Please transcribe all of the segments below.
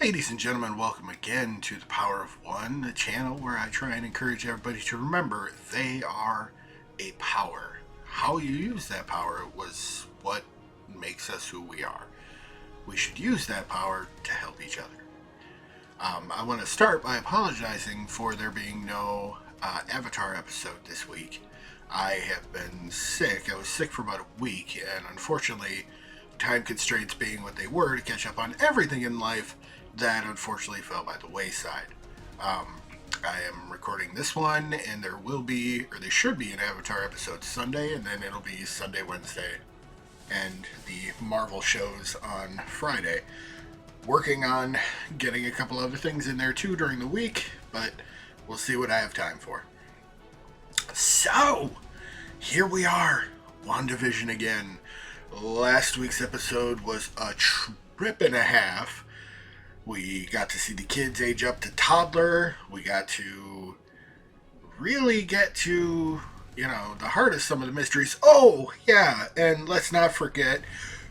Ladies and gentlemen, welcome again to the Power of One, the channel where I try and encourage everybody to remember they are a power. How you use that power was what makes us who we are. We should use that power to help each other. I want to start by apologizing for there being no Avatar episode this week. I have been sick. I was sick for about a week, and unfortunately, time constraints being what they were to catch up on everything in life, that unfortunately fell by the wayside. I am recording this one, and there will be, or there should be, an Avatar episode Sunday, and then it'll be Sunday, Wednesday, and the Marvel shows on Friday. Working on getting a couple other things in there too during the week, but we'll see what I have time for. So, here we are, Wandavision again. Last week's episode was a trip and a half. We got to see the kids age up to toddler. We got to really get to, the heart of some of the mysteries. Oh, yeah, and let's not forget,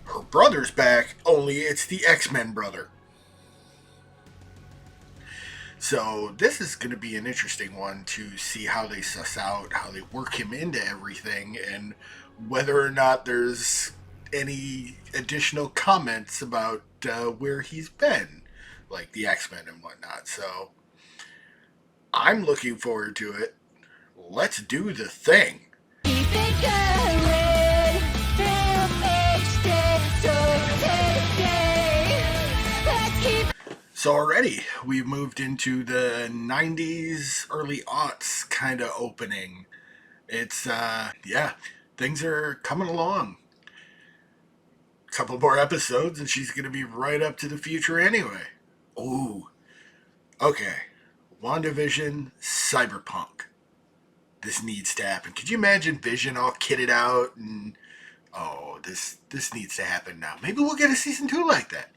her brother's back, only it's the X-Men brother. So this is going to be an interesting one to see how they suss out, how they work him into everything, and whether or not there's any additional comments about where he's been, like the X-Men and whatnot. So I'm looking forward to it. Let's do the thing. Keep it going, each day, so already we've moved into the 90s, early aughts kind of opening. It's, things are coming along. Couple more episodes and she's going to be right up to the future anyway. Ooh. Okay. WandaVision, Cyberpunk. This needs to happen. Could you imagine Vision all kitted out and this needs to happen now. Maybe we'll get a season 2 like that.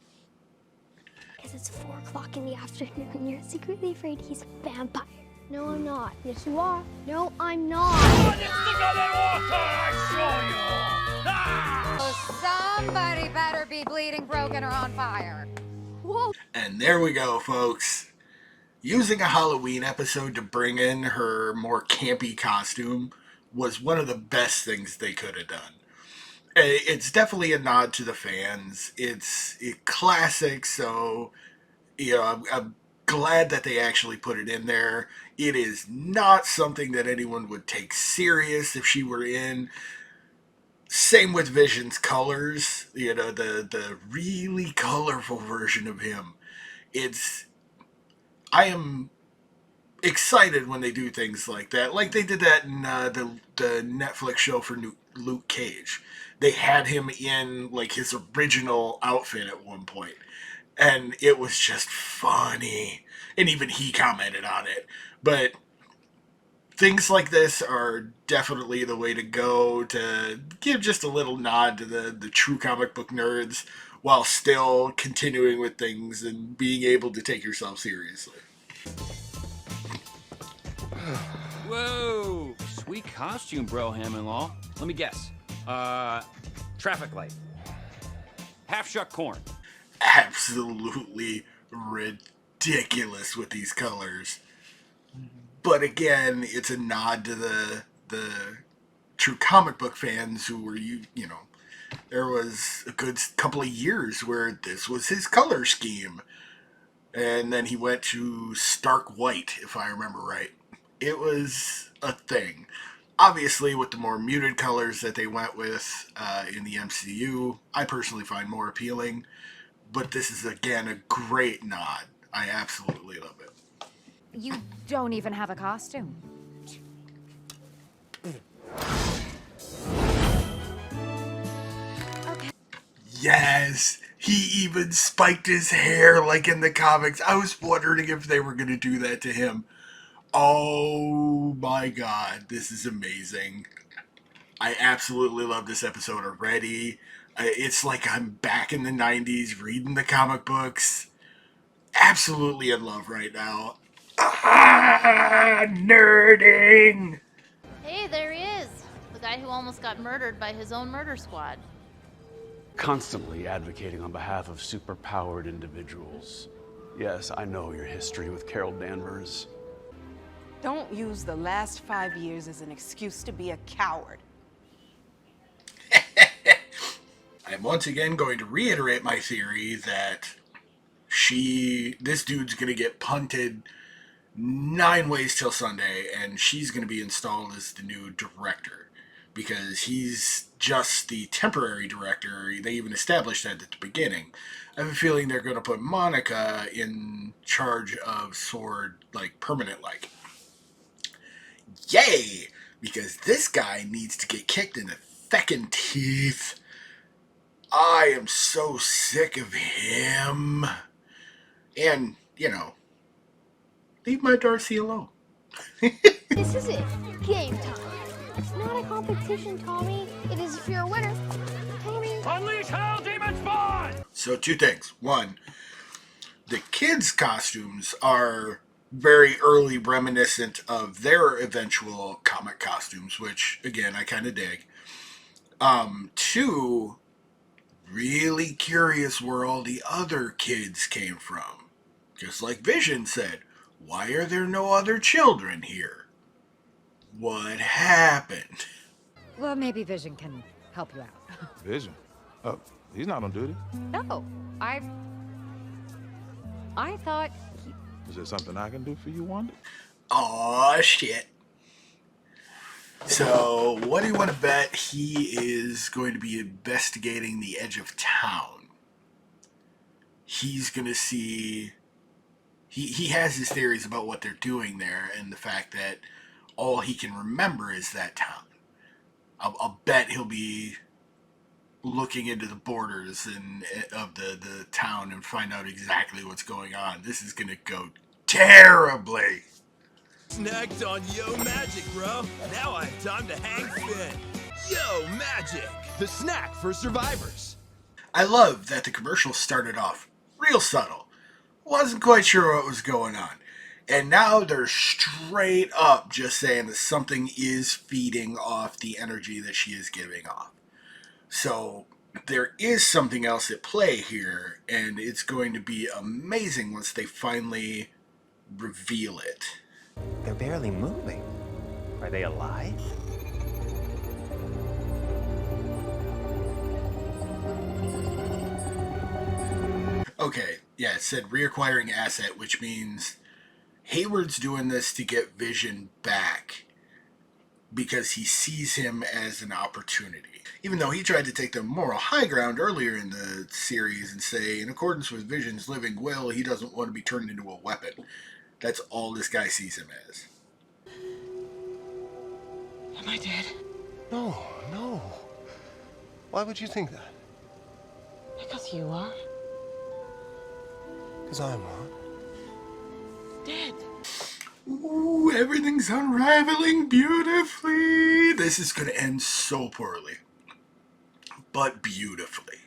Because it's 4 o'clock in the afternoon and you're secretly afraid he's a vampire. No, I'm not. Yes, you are. No, I'm not. Somebody better be bleeding, broken, or on fire. Whoa. And there we go, folks. Using a Halloween episode to bring in her more campy costume was one of the best things they could have done. It's definitely a nod to the fans. It's classic, so I'm glad that they actually put it in there. It is not something that anyone would take serious if she were in. Same with Vision's colors, the really colorful version of him. I am excited when they do things like that. Like they did that in the Netflix show for Luke Cage. They had him in like his original outfit at one point, and it was just funny. And even he commented on it. But things like this are definitely the way to go to give just a little nod to the true comic book nerds while still continuing with things and being able to take yourself seriously. Whoa! Sweet costume, bro, Ham-in-Law. Let me guess. Traffic light. Half-shuck corn. Absolutely ridiculous with these colors. But again, it's a nod to the true comic book fans who were, there was a good couple of years where this was his color scheme. And then he went to stark white, if I remember right. It was a thing. Obviously, with the more muted colors that they went with in the MCU, I personally find more appealing. But this is, again, a great nod. I absolutely love it. You don't even have a costume. Okay. Yes! He even spiked his hair like in the comics. I was wondering if they were going to do that to him. Oh my god, this is amazing. I absolutely love this episode already. It's like I'm back in the 90s reading the comic books. Absolutely in love right now. Nerding! Hey, there he is. The guy who almost got murdered by his own murder squad. Constantly advocating on behalf of superpowered individuals. Yes, I know your history with Carol Danvers. Don't use the last 5 years as an excuse to be a coward. I'm once again going to reiterate my theory that this dude's going to get punted 9 ways till Sunday, and she's going to be installed as the new director. Because he's just the temporary director. They even established that at the beginning. I have a feeling they're going to put Monica in charge of Sword, like, permanent, like. Yay! Because this guy needs to get kicked in the feckin' teeth. I am so sick of him. And, you know, leave my Darcy alone. This is it. Game time. It's not a competition, Tommy. It is if you're a winner. Tommy. Unleash hell, demon spawn! So 2 things. 1, the kids' costumes are very early reminiscent of their eventual comic costumes, which, again, I kind of dig. 2, really curious where all the other kids came from. Just like Vision said, why are there no other children here? What happened? Well, maybe Vision can help you out. Vision? He's not on duty. No, I thought Is there something I can do for you, Wanda? Aw, shit. So, what do you want to bet he is going to be investigating the edge of town? He's going to see... He has his theories about what they're doing there and the fact that all he can remember is that town. I'll bet he'll be looking into the borders of the town and find out exactly what's going on. This is going to go terribly. Snacked on Yo Magic, bro. Now I have time to hang fit. Yo Magic, the snack for survivors. I love that the commercial started off real subtle. Wasn't quite sure what was going on. And now they're straight up just saying that something is feeding off the energy that she is giving off. So there is something else at play here, and it's going to be amazing once they finally reveal it. They're barely moving. Are they alive? Okay, yeah, it said reacquiring asset, which means Hayward's doing this to get Vision back because he sees him as an opportunity. Even though he tried to take the moral high ground earlier in the series and say, in accordance with Vision's living will, he doesn't want to be turned into a weapon. That's all this guy sees him as. Am I dead? No, no. Why would you think that? Because you are Because I'm not. dead. Ooh, everything's unraveling beautifully. This is going to end so poorly, but beautifully.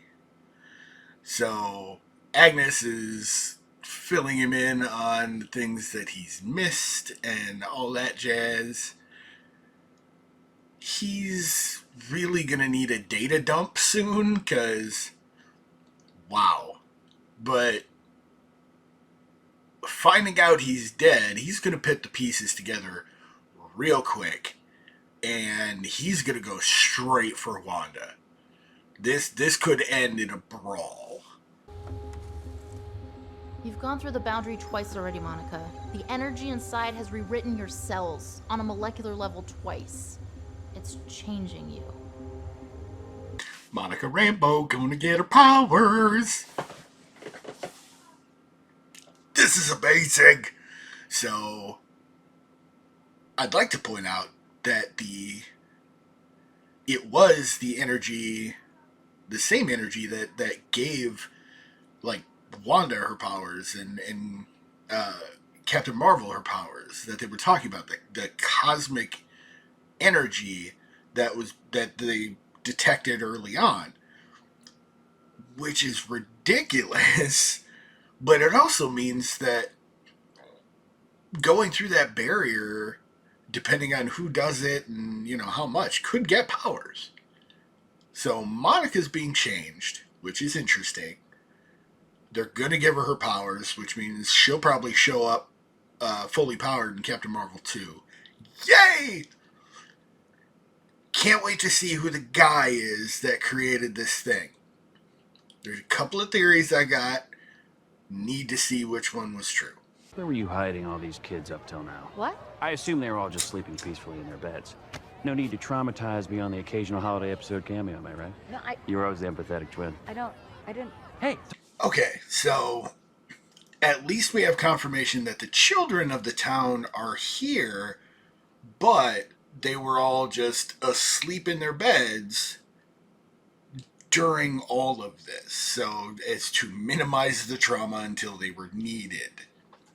So Agnes is filling him in on things that he's missed and all that jazz. He's really going to need a data dump soon, because, wow. But finding out he's dead, he's going to put the pieces together real quick, and he's going to go straight for Wanda. This could end in a brawl. You've gone through the boundary twice already, Monica. The energy inside has rewritten your cells on a molecular level twice. It's changing you. Monica Rambeau gonna get her powers. This is amazing. So, I'd like to point out that it was the energy, the same energy that gave, like, Wanda her powers and Captain Marvel her powers that they were talking about, the cosmic energy that they detected early on, which is ridiculous. But it also means that going through that barrier, depending on who does it and how much, could get powers. So Monica's being changed, which is interesting. They're going to give her powers, which means she'll probably show up fully powered in Captain Marvel 2. Yay! Can't wait to see who the guy is that created this thing. There's a couple of theories I got. Need to see which one was true. Where were you hiding all these kids up till now? What? I assume they were all just sleeping peacefully in their beds. No need to traumatize beyond the occasional holiday episode cameo, am I right? No, You were always the empathetic twin. I didn't. Hey! Okay, so at least we have confirmation that the children of the town are here, but they were all just asleep in their beds during all of this. So it's to minimize the trauma until they were needed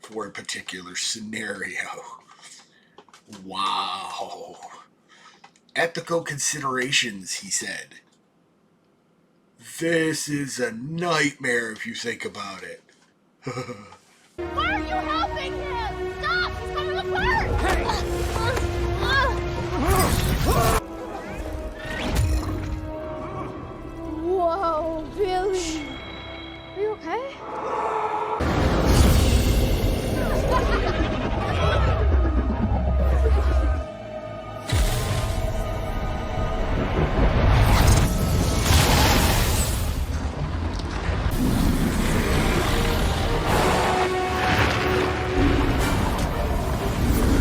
for a particular scenario. Wow. Ethical considerations, he said. This is a nightmare if you think about it. Why are you helping him? Stop! He's coming apart! Whoa, Billy. Are you okay?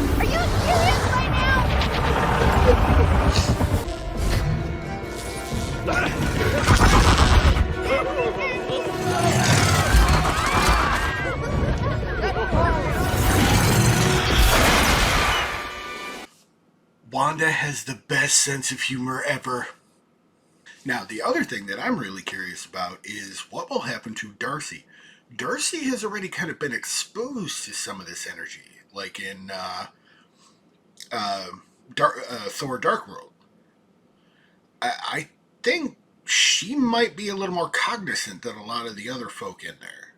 Are you serious right now? Wanda has the best sense of humor ever. Now, the other thing that I'm really curious about is what will happen to Darcy. Darcy has already kind of been exposed to some of this energy, like in Thor Dark World. I think she might be a little more cognizant than a lot of the other folk in there,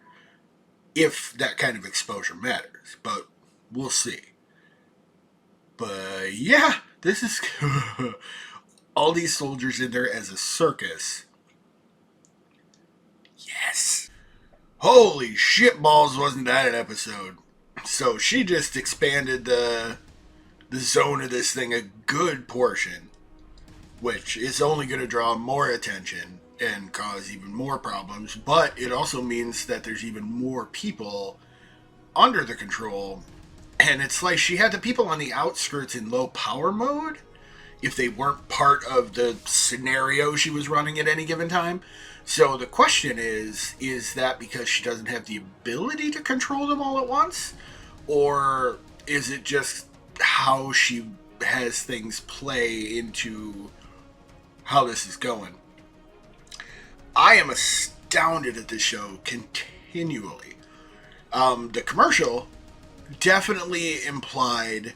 if that kind of exposure matters, but we'll see. But yeah, this is all these soldiers in there as a circus. Yes. Holy shit balls, wasn't that an episode? So she just expanded the zone of this thing a good portion, which is only going to draw more attention and cause even more problems, but it also means that there's even more people under the control. And it's like she had the people on the outskirts in low power mode if they weren't part of the scenario she was running at any given time. So the question is that because she doesn't have the ability to control them all at once? Or is it just how she has things play into how this is going? I am astounded at this show continually. The commercial definitely implied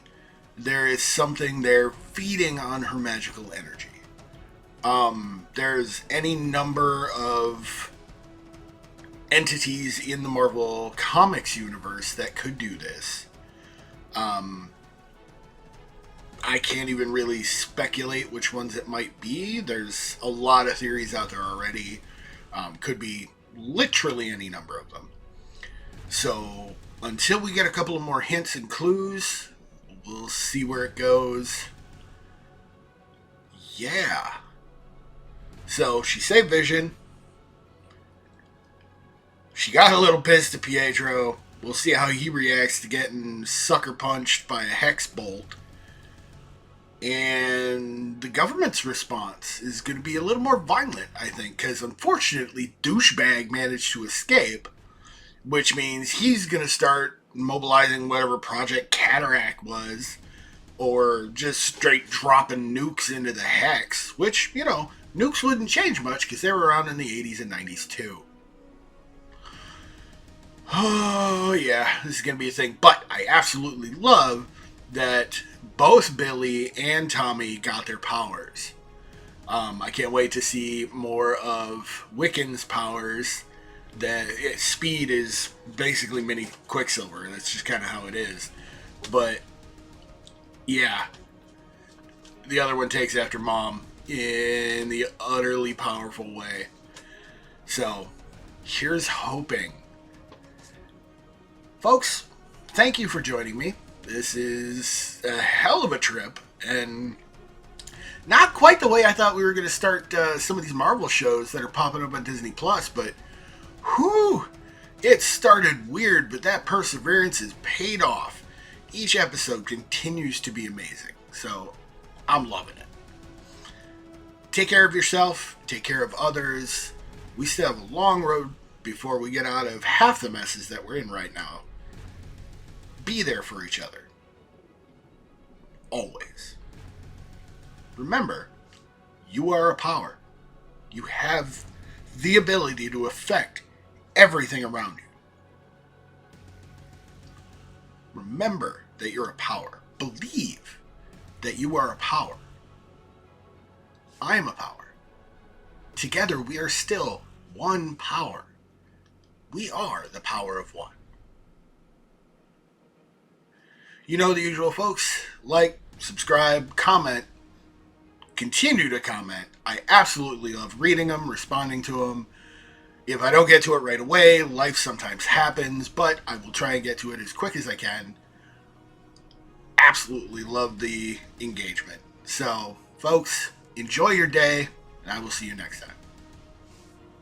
there is something there feeding on her magical energy. There's any number of entities in the Marvel Comics universe that could do this. I can't even really speculate which ones it might be. There's a lot of theories out there already. Could be literally any number of them. So until we get a couple of more hints and clues, we'll see where it goes. Yeah. So she saved Vision. She got a little pissed at Pietro. We'll see how he reacts to getting sucker punched by a hex bolt. And the government's response is going to be a little more violent, I think, because unfortunately Douchebag managed to escape, which means he's going to start mobilizing whatever Project Cataract was, or just straight dropping nukes into the Hex, which, you know, nukes wouldn't change much because they were around in the 80s and 90s too. Oh yeah, this is going to be a thing, but I absolutely love that both Billy and Tommy got their powers. I can't wait to see more of Wiccan's powers. Speed is basically mini Quicksilver. That's just kind of how it is. But yeah, the other one takes after Mom in the utterly powerful way. So Here's hoping. Folks, thank you for joining me. This is a hell of a trip, and not quite the way I thought we were going to start some of these Marvel shows that are popping up on Disney Plus, but whew, it started weird, but that perseverance is paid off. Each episode continues to be amazing, so I'm loving it. Take care of yourself, take care of others. We still have a long road before we get out of half the messes that we're in right now. Be there for each other. Always. Remember, you are a power. You have the ability to affect everything around you. Remember that you're a power. Believe that you are a power. I am a power. Together we are still one power. We are the power of one. You know the usual, folks. Like, subscribe, comment, continue to comment. I absolutely love reading them, responding to them. If I don't get to it right away, life sometimes happens, but I will try and get to it as quick as I can. Absolutely love the engagement. So, folks, enjoy your day, and I will see you next time.